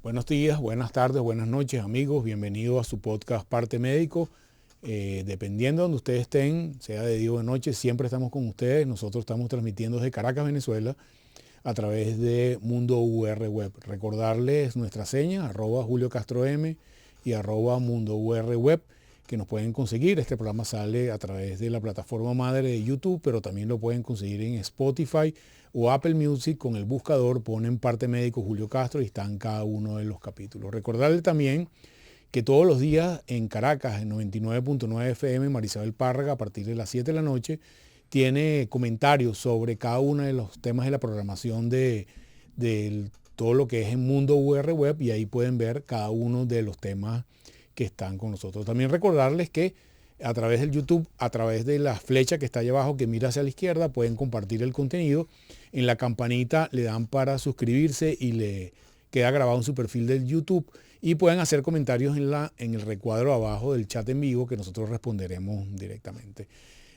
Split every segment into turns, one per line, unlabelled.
Buenos días, buenas tardes, buenas noches, amigos. Bienvenidos a su podcast Parte Médico. Dependiendo de donde ustedes estén, sea de día o de noche, siempre estamos con ustedes. Nosotros estamos transmitiendo desde Caracas, Venezuela, a través de Mundo UR Web. Recordarles nuestra seña, @JulioCastroM y @Mundo UR Web, que nos pueden conseguir. Este programa sale a través de la plataforma madre de YouTube, pero también lo pueden conseguir en Spotify o Apple Music. Con el buscador ponen Parte Médico Julio Castro y están cada uno de los capítulos. Recordarles también que todos los días en Caracas, en 99.9 FM, Marisabel Párraga, a partir de las 7 de la noche, tiene comentarios sobre cada uno de los temas de la programación de todo lo que es en Mundo UR Web, y ahí pueden ver cada uno de los temas que están con nosotros. También recordarles que a través del YouTube, a través de la flecha que está allá abajo que mira hacia la izquierda, pueden compartir el contenido. En la campanita le dan para suscribirse y le queda grabado en su perfil del YouTube, y pueden hacer comentarios en el recuadro abajo del chat en vivo, que nosotros responderemos directamente.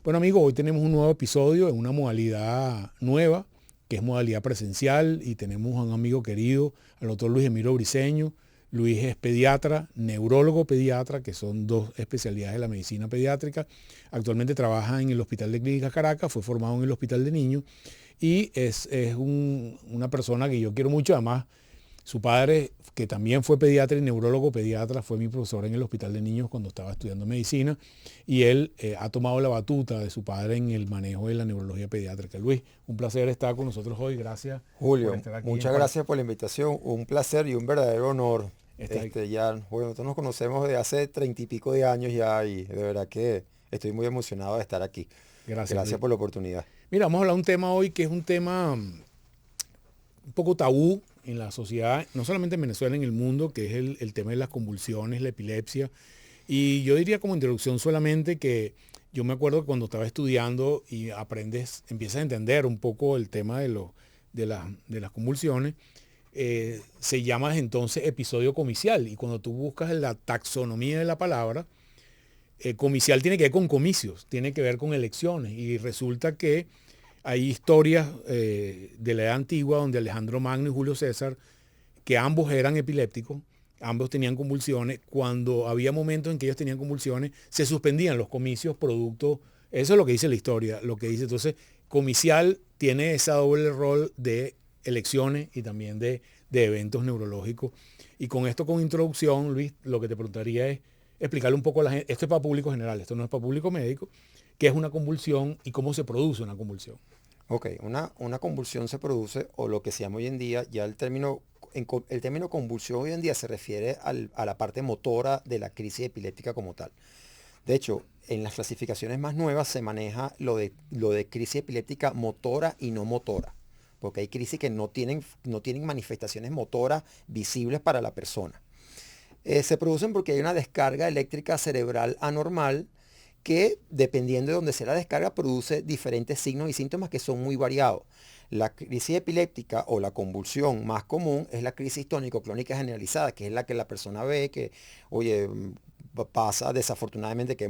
Bueno, amigos, hoy tenemos un nuevo episodio en una modalidad nueva, que es modalidad presencial, y tenemos a un amigo querido, al doctor Luis Emiro Briceño. Luis es pediatra, neurólogo pediatra, que son dos especialidades de la medicina pediátrica. Actualmente trabaja en el Hospital de Clínicas Caracas, fue formado en el Hospital de Niños, y es una persona que yo quiero mucho. Además, su padre, que también fue pediatra y neurólogo pediatra, fue mi profesor en el Hospital de Niños cuando estaba estudiando medicina, y él ha tomado la batuta de su padre en el manejo de la neurología pediátrica. Luis, un placer estar con nosotros hoy. Gracias por
Julio,
estar aquí.
muchas gracias por la invitación, un placer y un verdadero honor.
Estar,
Nosotros nos conocemos de hace 30 y pico de años ya y de verdad que estoy muy emocionado de estar aquí.
gracias,
Gracias
Luis.
por la oportunidad.
Mira, vamos a hablar de un tema hoy que es un tema un poco tabú en la sociedad, no solamente en Venezuela, en el mundo, que es el tema de las convulsiones, la epilepsia. Y yo diría como introducción solamente que yo me acuerdo que cuando estaba estudiando y empiezas a entender un poco el tema de las convulsiones, se llama desde entonces episodio comicial. Y cuando tú buscas la taxonomía de la palabra, comicial tiene que ver con comicios, tiene que ver con elecciones. Y resulta que hay historias de la edad antigua donde Alejandro Magno y Julio César, que ambos eran epilépticos, ambos tenían convulsiones. Cuando había momentos en que ellos tenían convulsiones, se suspendían los comicios producto. Eso es lo que dice la historia, lo que dice. Entonces, comicial tiene esa doble rol de elecciones y también de eventos neurológicos. Y con esto, con introducción, Luis, lo que te preguntaría es explicarle un poco a la gente. Esto es para público general, esto no es para público médico. ¿Qué es una convulsión y cómo se produce una convulsión?
Ok, una convulsión se produce, o lo que se llama hoy en día, ya el término convulsión hoy en día se refiere a la parte motora de la crisis epiléptica como tal. De hecho, en las clasificaciones más nuevas se maneja lo de crisis epiléptica motora y no motora, porque hay crisis que no tienen manifestaciones motoras visibles para la persona. Se producen porque hay una descarga eléctrica cerebral anormal que, dependiendo de donde sea la descarga, produce diferentes signos y síntomas que son muy variados. La crisis epiléptica o la convulsión más común es la crisis tónico-clónica generalizada, que es la que la persona ve que, oye, pasa desafortunadamente que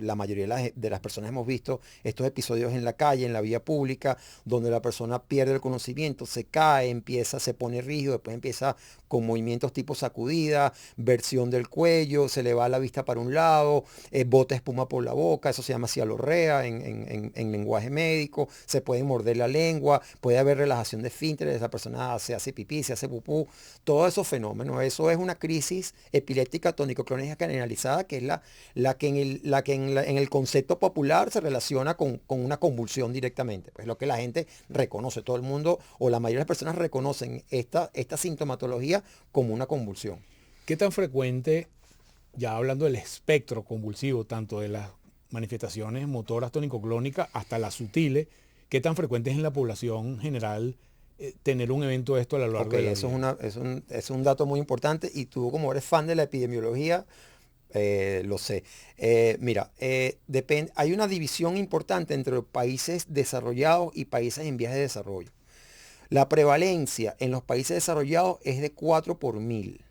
la mayoría de las personas hemos visto estos episodios en la calle, en la vía pública, donde la persona pierde el conocimiento, se cae, se pone rígido, después empieza con movimientos tipo sacudida, versión del cuello, se le va la vista para un lado, bota espuma por la boca, eso se llama cialorrea en lenguaje médico, se puede morder la lengua, puede haber relajación de esfínteres, esa persona se hace pipí, se hace pupú, todos esos fenómenos. Eso es una crisis epiléptica tónico-clónica generalizada, que es la que en el concepto popular se relaciona con una convulsión directamente. Pues lo que la gente reconoce, todo el mundo o la mayoría de las personas reconocen esta sintomatología como una convulsión.
¿Qué tan frecuente, ya hablando del espectro convulsivo, tanto de las manifestaciones motoras tónico-clónicas hasta las sutiles, qué tan frecuente es en la población general tener un evento de esto a lo largo
Ok,
de la
eso
vida?
es un dato muy importante y tú, como eres fan de la epidemiología, lo sé. Mira, hay una división importante entre países desarrollados y países en vías de desarrollo. La prevalencia en los países desarrollados es de 4 por 1000,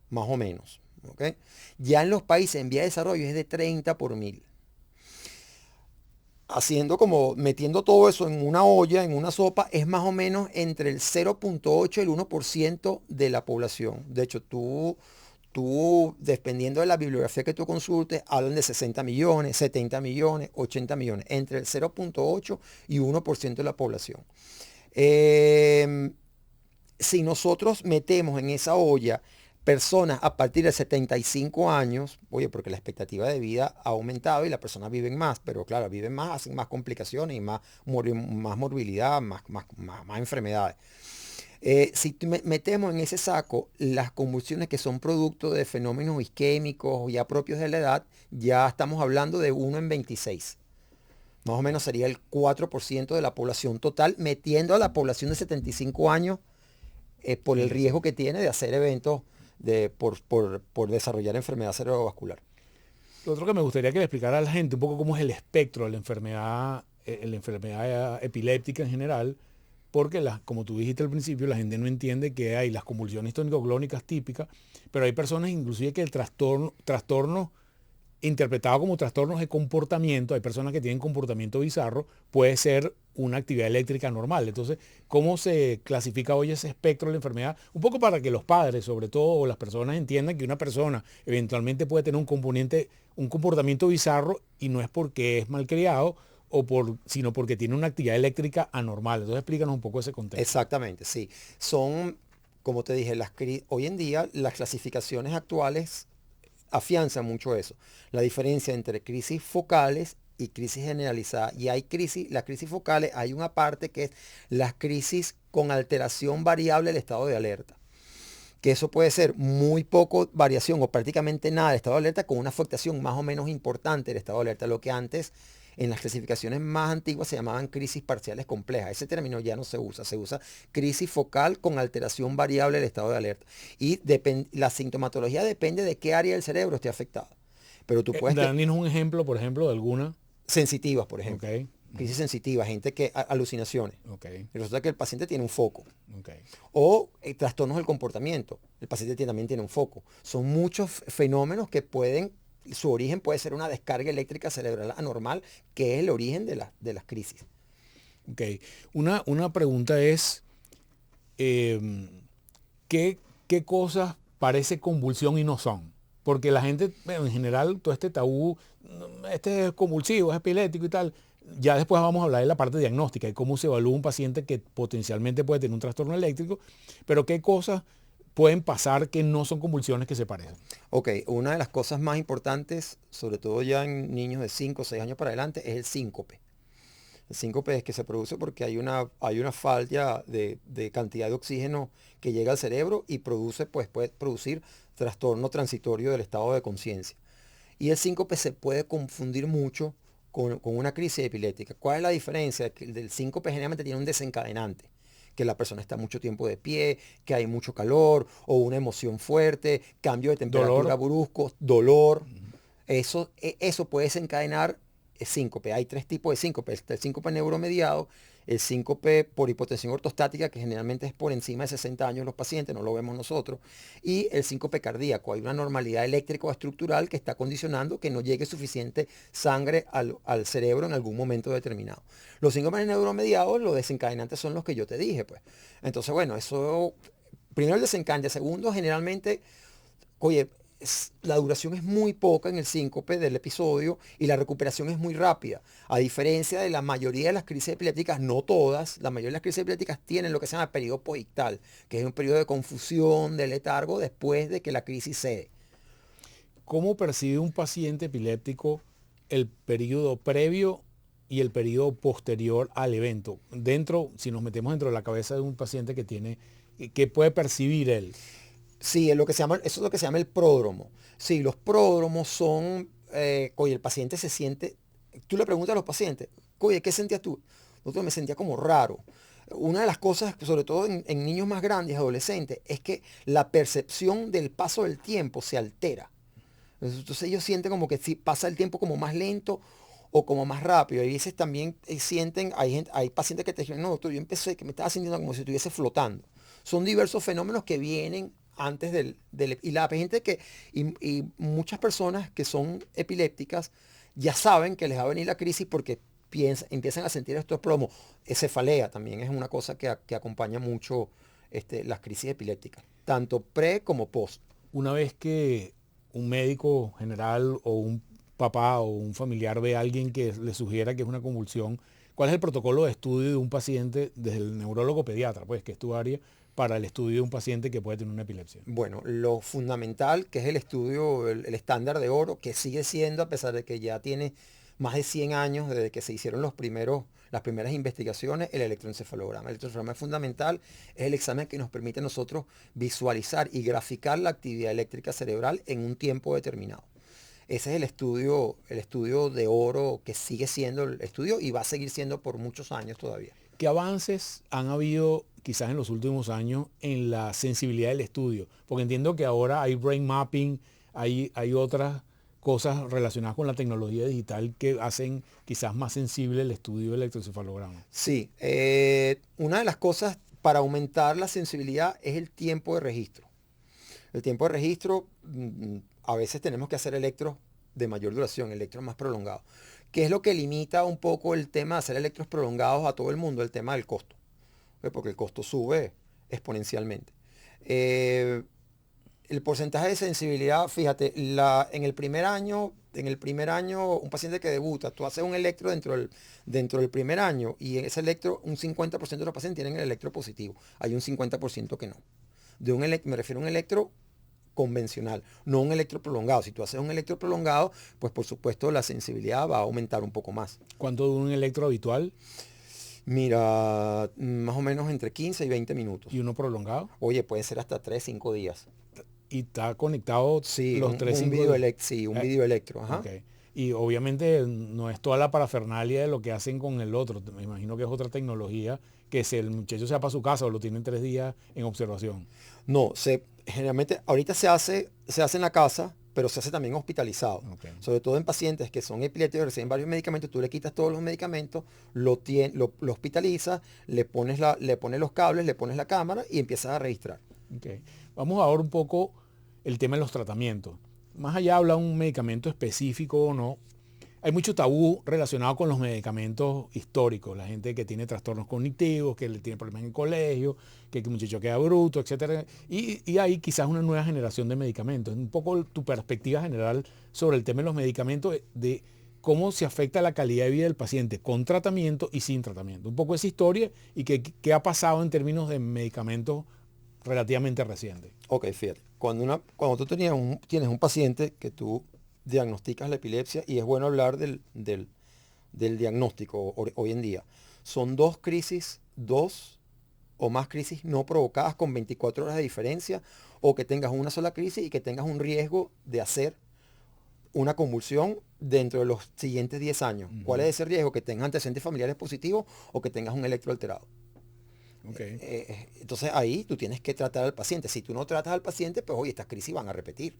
más o menos. ¿Ok? Ya en los países en vías de desarrollo es de 30 por 1000. haciendo como metiendo todo eso en una olla, en una sopa, es más o menos entre el 0,8 y el 1% de la población. De hecho, tú, dependiendo de la bibliografía que tú consultes, hablan de 60 millones, 70 millones, 80 millones, entre el 0,8 y 1% de la población. Si nosotros metemos en esa olla personas a partir de 75 años, oye, porque la expectativa de vida ha aumentado y las personas viven más, pero claro, viven más, hacen más complicaciones y más morbilidad, más enfermedades. Si metemos en ese saco las convulsiones que son producto de fenómenos isquémicos ya propios de la edad, ya estamos hablando de 1 en 26. Más o menos sería el 4% de la población total, metiendo a la población de 75 años por el riesgo que tiene de hacer eventos por desarrollar enfermedad cerebrovascular.
Lo otro que me gustaría que le explicara a la gente un poco cómo es el espectro de la enfermedad epiléptica en general, porque como tú dijiste al principio, la gente no entiende que hay las convulsiones tónico-clónicas típicas, pero hay personas inclusive que el trastorno interpretado como trastornos de comportamiento, hay personas que tienen comportamiento bizarro, puede ser una actividad eléctrica normal. Entonces, ¿cómo se clasifica hoy ese espectro de la enfermedad? Un poco para que los padres, sobre todo, o las personas entiendan que una persona eventualmente puede tener un comportamiento bizarro y no es porque es malcriado, sino porque tiene una actividad eléctrica anormal. Entonces, explícanos un poco ese contexto.
Exactamente, sí. Son, como te dije, hoy en día las clasificaciones actuales afianza mucho eso. La diferencia entre crisis focales y crisis generalizada. Y las crisis focales, hay una parte que es las crisis con alteración variable del estado de alerta. Que eso puede ser muy poco variación o prácticamente nada del estado de alerta con una afectación más o menos importante del estado de alerta. Lo que antes en las clasificaciones más antiguas se llamaban crisis parciales complejas. Ese término ya no se usa crisis focal con alteración variable del estado de alerta. Y la sintomatología depende de qué área del cerebro esté afectada. Pero tú puedes...
Danos un ejemplo, por ejemplo, de alguna.
Sensitivas, por ejemplo.
Okay.
Crisis sensitiva, gente que alucinaciones.
Okay.
Y resulta que el paciente tiene un foco.
Okay.
O trastornos del comportamiento. El paciente también tiene un foco. Son muchos fenómenos que su origen puede ser una descarga eléctrica cerebral anormal, que es el origen de las crisis.
Ok. Una pregunta es, ¿qué cosas parece convulsión y no son? Porque la gente, bueno, en general, todo este tabú, este es convulsivo, es epiléptico y tal. Ya después vamos a hablar de la parte diagnóstica y cómo se evalúa un paciente que potencialmente puede tener un trastorno eléctrico, pero qué cosas pueden pasar que no son convulsiones que se parecen.
Ok, una de las cosas más importantes, sobre todo ya en niños de 5 o 6 años para adelante, es el síncope. El síncope es que se produce porque hay una falla de cantidad de oxígeno que llega al cerebro y puede producir trastorno transitorio del estado de conciencia. Y el síncope se puede confundir mucho con una crisis epiléptica. ¿Cuál es la diferencia? Que el del síncope generalmente tiene un desencadenante, que la persona está mucho tiempo de pie, que hay mucho calor o una emoción fuerte, cambio de temperatura brusco, dolor. Eso puede desencadenar síncope. Hay 3 tipos de síncope. Está el síncope neuromediado, el síncope por hipotensión ortostática, que generalmente es por encima de 60 años los pacientes, no lo vemos nosotros, y el síncope cardíaco. Hay una normalidad eléctrica o estructural que está condicionando que no llegue suficiente sangre al cerebro en algún momento determinado. Los síncopes neuromediados, los desencadenantes son los que yo te dije, pues. Entonces, bueno, eso, primero el desencadenante, segundo, generalmente, oye, la duración es muy poca en el síncope del episodio y la recuperación es muy rápida. A diferencia de la mayoría de las crisis epilépticas, no todas, la mayoría de las crisis epilépticas tienen lo que se llama periodo posictal, que es un periodo de confusión, de letargo después de que la crisis cede.
¿Cómo percibe un paciente epiléptico el periodo previo y el periodo posterior al evento? Si nos metemos dentro de la cabeza de un paciente ¿qué puede percibir él?
Sí, eso es lo que se llama el pródromo. Sí, los pródromos son, oye, el paciente se siente, tú le preguntas a los pacientes, oye, ¿qué sentías tú? Doctor, me sentía como raro. Una de las cosas, sobre todo en niños más grandes, adolescentes, es que la percepción del paso del tiempo se altera. Entonces ellos sienten como que si pasa el tiempo como más lento o como más rápido. Y a veces también sienten, hay pacientes que te dicen, no, doctor, yo empecé que me estaba sintiendo como si estuviese flotando. Son diversos fenómenos que vienen antes y la gente y muchas personas que son epilépticas ya saben que les va a venir la crisis porque empiezan a sentir estos plomos. Cefalea también es una cosa que acompaña mucho las crisis epilépticas, tanto pre como post.
Una vez que un médico general o un papá o un familiar ve a alguien que le sugiera que es una convulsión, ¿cuál es el protocolo de estudio de un paciente desde el neurólogo pediatra, pues, que es tu área, para el estudio de un paciente que puede tener una epilepsia?
Bueno, lo fundamental, que es el estudio, el estándar de oro, que sigue siendo, a pesar de que ya tiene más de 100 años desde que se hicieron las primeras investigaciones, el electroencefalograma. El electroencefalograma es fundamental, es el examen que nos permite a nosotros visualizar y graficar la actividad eléctrica cerebral en un tiempo determinado. Ese es el estudio de oro que sigue siendo el estudio y va a seguir siendo por muchos años todavía.
¿Qué avances han habido quizás en los últimos años en la sensibilidad del estudio? Porque entiendo que ahora hay brain mapping, hay otras cosas relacionadas con la tecnología digital que hacen quizás más sensible el estudio del electroencefalograma.
Sí, una de las cosas para aumentar la sensibilidad es el tiempo de registro. El tiempo de registro, a veces tenemos que hacer electros de mayor duración, electros más prolongados. ¿Qué es lo que limita un poco el tema de hacer electros prolongados a todo el mundo? El tema del costo, porque el costo sube exponencialmente. El porcentaje de sensibilidad, fíjate, en el primer año, un paciente que debuta, tú haces un electro dentro del primer año y en ese electro un 50% de los pacientes tienen el electro positivo. Hay un 50% que no. Me refiero a un electro convencional, no un electro prolongado. Si tú haces un electro prolongado, pues por supuesto la sensibilidad va a aumentar un poco más.
¿Cuánto dura un electro habitual?
Mira, más o menos entre 15 y 20 minutos.
¿Y uno prolongado?
Oye, puede ser hasta 3, 5 días.
¿Y está conectado
Sí,
los 3, 5 días?
Sí, un video electro. Ajá.
Okay. Y obviamente no es toda la parafernalia de lo que hacen con el otro. Me imagino que es otra tecnología que si el muchacho se va para su casa o lo tienen 3 días en observación.
No, generalmente ahorita se hace en la casa, pero se hace también hospitalizado.
Okay.
Sobre todo en pacientes que son epilépticos, reciben varios medicamentos, tú le quitas todos los medicamentos, lo hospitalizas, le pones los cables, le pones la cámara y empiezas a registrar.
Okay. Vamos ahora un poco el tema de los tratamientos. Más allá de hablar de un medicamento específico o no, hay mucho tabú relacionado con los medicamentos históricos. La gente que tiene trastornos cognitivos, que le tiene problemas en el colegio, que el muchacho queda bruto, etc. Y hay quizás una nueva generación de medicamentos. Un poco tu perspectiva general sobre el tema de los medicamentos, de cómo se afecta la calidad de vida del paciente con tratamiento y sin tratamiento. Un poco esa historia y qué ha pasado en términos de medicamentos relativamente recientes.
Ok, fíjate. Cuando tú tienes un paciente que tú diagnosticas la epilepsia, y es bueno hablar del diagnóstico hoy en día. Son dos o más crisis no provocadas con 24 horas de diferencia, o que tengas una sola crisis y que tengas un riesgo de hacer una convulsión dentro de los siguientes 10 años. ¿Cuál es ese riesgo? Que tengas antecedentes familiares positivos o que tengas un electro alterado.
Okay.
Entonces ahí tú tienes que tratar al paciente. Si tú no tratas al paciente, pues oye, estas crisis van a repetir.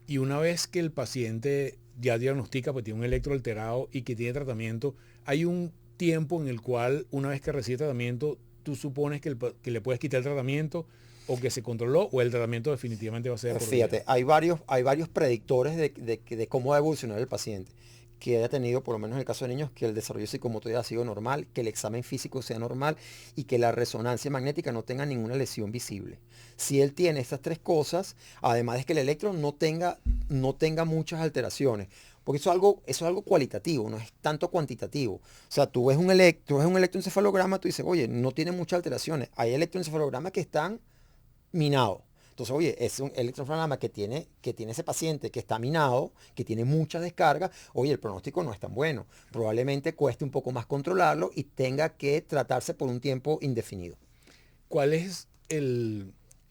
Y una vez que el paciente ya diagnostica, pues tiene un electro alterado y que tiene tratamiento, hay un tiempo en el cual, una vez que recibe tratamiento, tú supones que le puedes quitar el tratamiento o que se controló o el tratamiento definitivamente va a ser por
Fíjate,
vida.
hay varios predictores de cómo va a evolucionar el paciente. Que haya tenido, por lo menos en el caso de niños, que el desarrollo psicomotor haya sido normal, que el examen físico sea normal y que la resonancia magnética no tenga ninguna lesión visible. Si él tiene estas tres cosas, además de que el electro no tenga muchas alteraciones, porque eso es algo cualitativo, no es tanto cuantitativo. O sea, tú ves un electroencefalograma, tú dices, oye, no tiene muchas alteraciones. Hay electroencefalogramas que están minados. Entonces, oye, es un electroencefalograma que tiene ese paciente que está minado, que tiene mucha descarga. Oye, el pronóstico no es tan bueno. Probablemente cueste un poco más controlarlo y tenga que tratarse por un tiempo indefinido.
¿Cuál es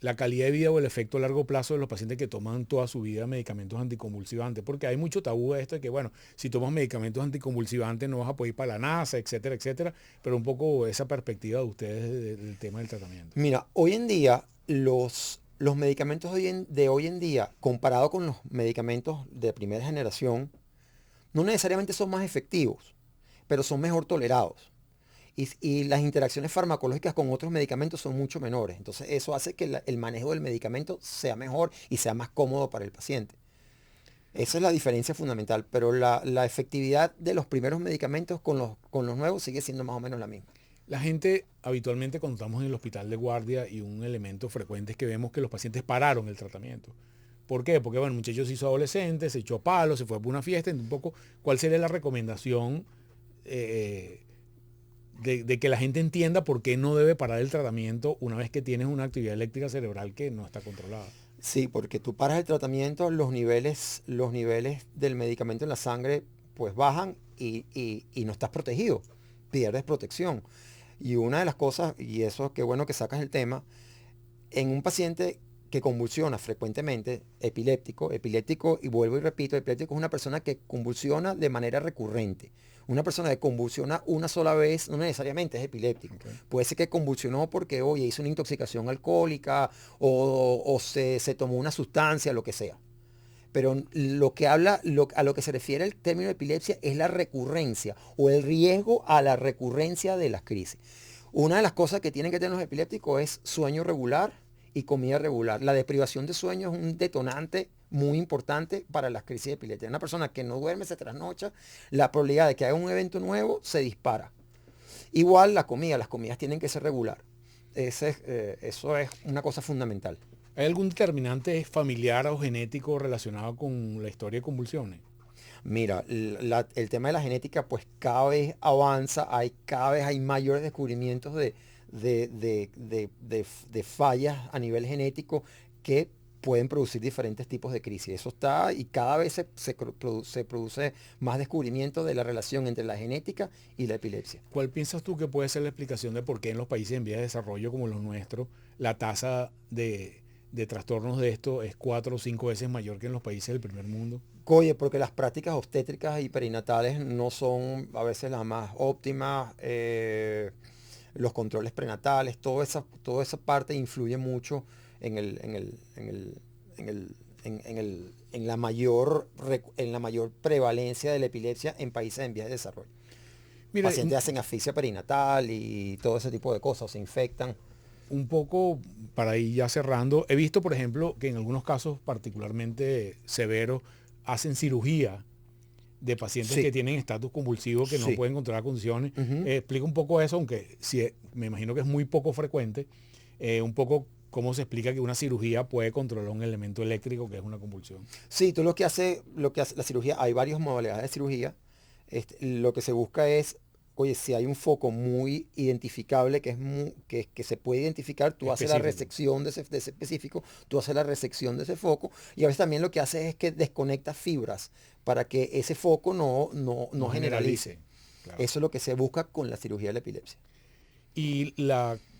la calidad de vida o el efecto a largo plazo de los pacientes que toman toda su vida medicamentos anticonvulsivantes? Porque hay mucho tabú de esto de que, bueno, si tomas medicamentos anticonvulsivantes no vas a poder ir para la NASA, etcétera, etcétera. Pero un poco esa perspectiva de ustedes del tema del tratamiento.
Mira, hoy en día los medicamentos de hoy en día, comparado con los medicamentos de primera generación, no necesariamente son más efectivos, pero son mejor tolerados. Y las interacciones farmacológicas con otros medicamentos son mucho menores. Entonces eso hace que el manejo del medicamento sea mejor y sea más cómodo para el paciente. Esa es la diferencia fundamental, pero la efectividad de los primeros medicamentos con los nuevos sigue siendo más o menos la misma.
La gente habitualmente cuando estamos en el hospital de guardia y un elemento frecuente es que vemos que los pacientes pararon el tratamiento. ¿Por qué? Porque bueno, el muchacho se hizo adolescente, se echó palos, se fue por una fiesta, un poco, ¿cuál sería la recomendación de que la gente entienda por qué no debe parar el tratamiento una vez que tienes una actividad eléctrica cerebral que no está controlada?
Sí, porque tú paras el tratamiento, los niveles del medicamento en la sangre pues bajan y no estás protegido, pierdes protección. Y una de las cosas, y eso qué bueno que sacas el tema, en un paciente que convulsiona frecuentemente, epiléptico, y vuelvo y repito, epiléptico es una persona que convulsiona de manera recurrente. Una persona que convulsiona una sola vez no necesariamente es epiléptico.
Okay.
Puede ser que convulsionó porque, oye, hizo una intoxicación alcohólica o se tomó una sustancia, lo que sea. Pero lo que habla, a lo que se refiere el término de epilepsia es la recurrencia o el riesgo a la recurrencia de las crisis. Una de las cosas que tienen que tener los epilépticos es sueño regular y comida regular. La deprivación de sueño es un detonante muy importante para las crisis epilépticas. Una persona que no duerme, se trasnocha, la probabilidad de que haga un evento nuevo se dispara. Igual la comida, las comidas tienen que ser regular. Eso es una cosa fundamental.
¿Hay algún determinante familiar o genético relacionado con la historia de convulsiones?
Mira, el tema de la genética pues cada vez avanza, cada vez hay mayores descubrimientos de fallas a nivel genético que pueden producir diferentes tipos de crisis. Eso está y cada vez se produce más descubrimiento de la relación entre la genética y la epilepsia.
¿Cuál piensas tú que puede ser la explicación de por qué en los países en vías de desarrollo como los nuestros la tasa de trastornos de esto es 4 o 5 veces mayor que en los países del primer mundo?
Oye, porque las prácticas obstétricas y perinatales no son a veces las más óptimas, los controles prenatales, toda esa parte influye mucho en la mayor prevalencia de la epilepsia en países en vías de desarrollo.
Mira,
Pacientes hacen asfixia perinatal y todo ese tipo de cosas, se infectan.
un poco para ir ya cerrando, he visto, por ejemplo, que en algunos casos particularmente severos hacen cirugía de pacientes
Sí,
que tienen estatus convulsivo que no
sí.
pueden controlar condiciones.
Ujú.
Explica un poco eso, aunque sí, me imagino que es muy poco frecuente, un poco cómo se explica que una cirugía puede controlar un elemento eléctrico que es una convulsión.
Sí, tú lo que hace la cirugía, hay varias modalidades de cirugía. Lo que se busca es, oye, si hay un foco muy identificable, que se puede identificar, tú haces la
Específico.
resección de ese específico, tú haces la resección de ese foco, y a veces también lo que haces es que desconectas fibras para que ese foco no
No
generalice.
generalice. Claro.
Eso es lo que se busca con la cirugía de la epilepsia.
Y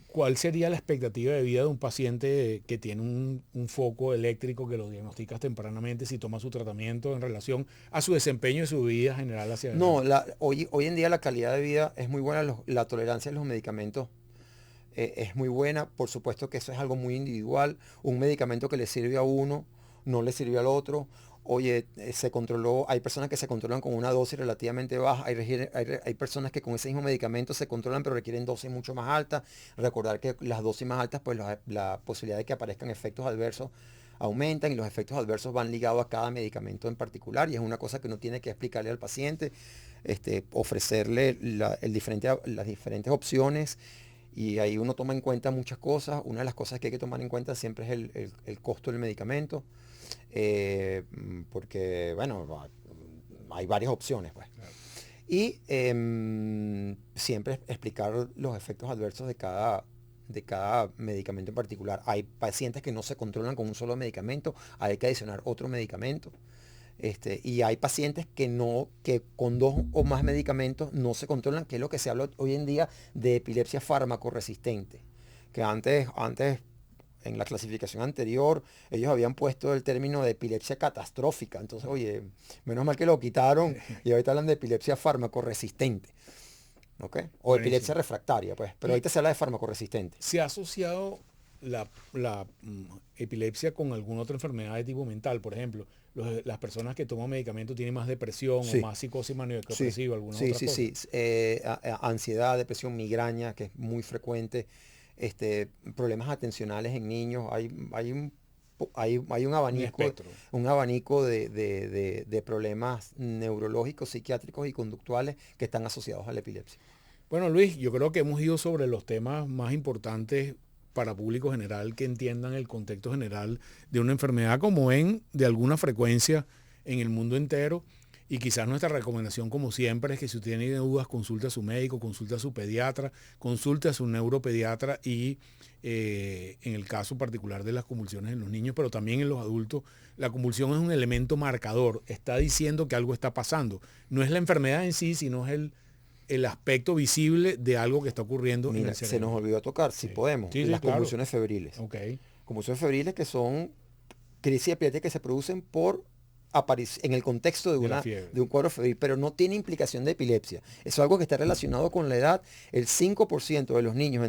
¿cuál sería la expectativa de vida de un paciente que tiene un foco eléctrico que lo diagnosticas tempranamente si toma su tratamiento en relación a su desempeño y su vida general hacia
No,
adelante?
hoy en día la calidad de vida es muy buena, la tolerancia a los medicamentos es muy buena. Por supuesto que eso es algo muy individual. Un medicamento que le sirve a uno no le sirve al otro. Oye, se controló, hay personas que se controlan con una dosis relativamente baja, hay personas que con ese mismo medicamento se controlan pero requieren dosis mucho más altas. Recordar que las dosis más altas, pues la posibilidad de que aparezcan efectos adversos aumentan y los efectos adversos van ligados a cada medicamento en particular y es una cosa que uno tiene que explicarle al paciente, ofrecerle las diferentes opciones y ahí uno toma en cuenta muchas cosas. Una de las cosas que hay que tomar en cuenta siempre es el costo del medicamento, porque, bueno, hay varias opciones, pues.
Claro.
Y siempre explicar los efectos adversos de cada medicamento en particular. Hay pacientes que no se controlan con un solo medicamento, hay que adicionar otro medicamento. Y hay pacientes que con dos o más medicamentos no se controlan, que es lo que se habla hoy en día de epilepsia fármaco-resistente. Que antes, en la clasificación anterior, ellos habían puesto el término de epilepsia catastrófica. Entonces, oye, menos mal que lo quitaron y ahorita hablan de epilepsia fármaco-resistente. ¿Ok? O epilepsia
Buenísimo.
refractaria, pues. Pero
Y
ahorita se habla de fármaco-resistente.
¿se ha asociado la epilepsia con alguna otra enfermedad de tipo mental? Por ejemplo, las personas que toman medicamentos tienen más depresión o
Sí.
más psicosis
Sí,
maníaco-depresiva, alguna
sí,
otra
sí,
cosa.
sí. Ansiedad, depresión, migraña, que es muy frecuente. Problemas atencionales en niños. Hay un hay
espectro.
un abanico de problemas neurológicos, psiquiátricos y conductuales que están asociados a la epilepsia.
Bueno, Luis, yo creo que hemos ido sobre los temas más importantes para público general, que entiendan el contexto general de una enfermedad como ven de alguna frecuencia en el mundo entero. Y quizás nuestra recomendación, como siempre, es que si usted tiene dudas, consulte a su médico, consulte a su pediatra, consulte a su neuropediatra y en el caso particular de las convulsiones en los niños, pero también en los adultos, la convulsión es un elemento marcador, está diciendo que algo está pasando. No es la enfermedad en sí, sino es el aspecto visible de algo que está ocurriendo en
Mira,
el cerebro.
se nos olvidó tocar, si podemos, las
claro.
convulsiones febriles.
Okay.
Convulsiones febriles que son crisis epilépticas que se producen en el contexto de un cuadro febril, pero no tiene implicación de epilepsia. Eso es algo que está relacionado con la edad. El 5% de los niños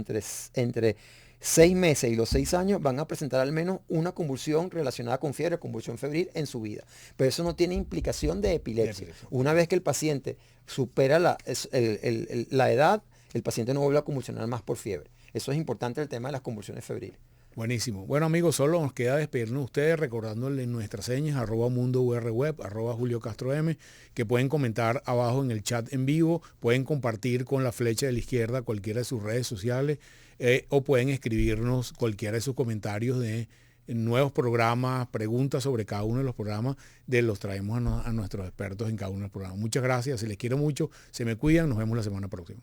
entre 6 meses y los 6 años van a presentar al menos una convulsión relacionada con fiebre, convulsión febril en su vida. Pero eso no tiene implicación de epilepsia. Una vez que el paciente supera la edad, el paciente no vuelve a convulsionar más por fiebre. Eso es importante, el tema de las convulsiones febriles.
Buenísimo. Bueno, amigos, solo nos queda despedirnos de ustedes recordándoles nuestras señas, @mundourweb, @JulioCastroM, que pueden comentar abajo en el chat en vivo, pueden compartir con la flecha de la izquierda cualquiera de sus redes sociales o pueden escribirnos cualquiera de sus comentarios de nuevos programas, preguntas sobre cada uno de los programas, los traemos a nuestros expertos en cada uno de los programas. Muchas gracias, se les quiero mucho, se me cuidan, nos vemos la semana próxima.